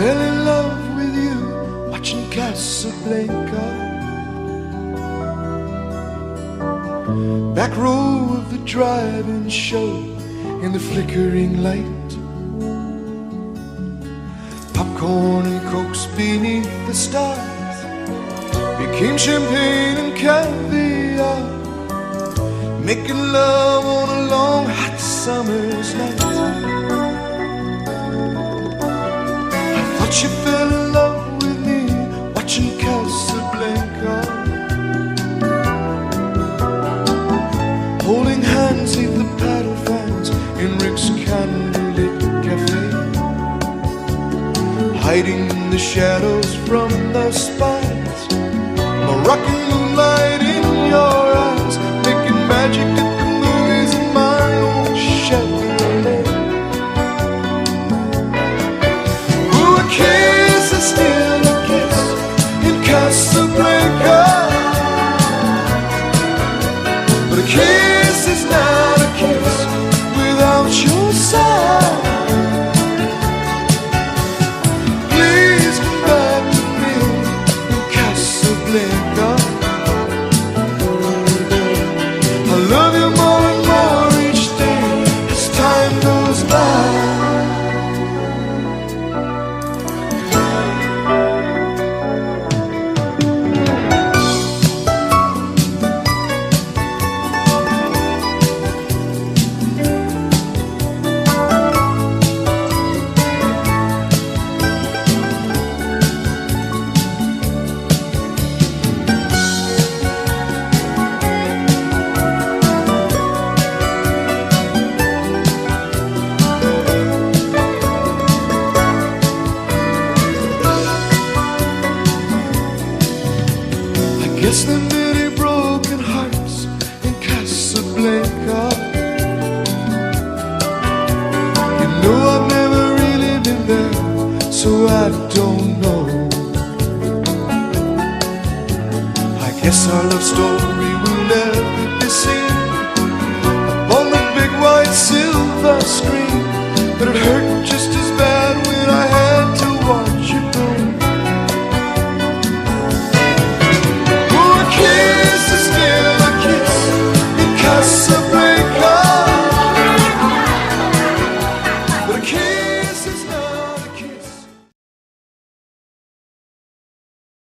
fell in love with you watching Casablanca. Back row of the drive-in show in the flickering light. Popcorn and cokes beneath the stars became champagne and caviar, making love on a long hot summer's night. I thought you fell in love with me watching Casablanca, holding hands neath the paddle fans in Rick's candlelit cafe, hiding in the shadows from the spies, Moroccan moonlight in your eyes, making magic at the movies in my own Chevrolet. Ooh, a kiss is still a kiss in Casablanca, but a kiss is not a kiss without your side. Please come back to me in Casablanca. I love you more and more each day as time goes by. Guess there are many broken hearts in Casablanca. You know I've never really been there, so I don't know. I guess our love story will never be seen upon the big white silver screen.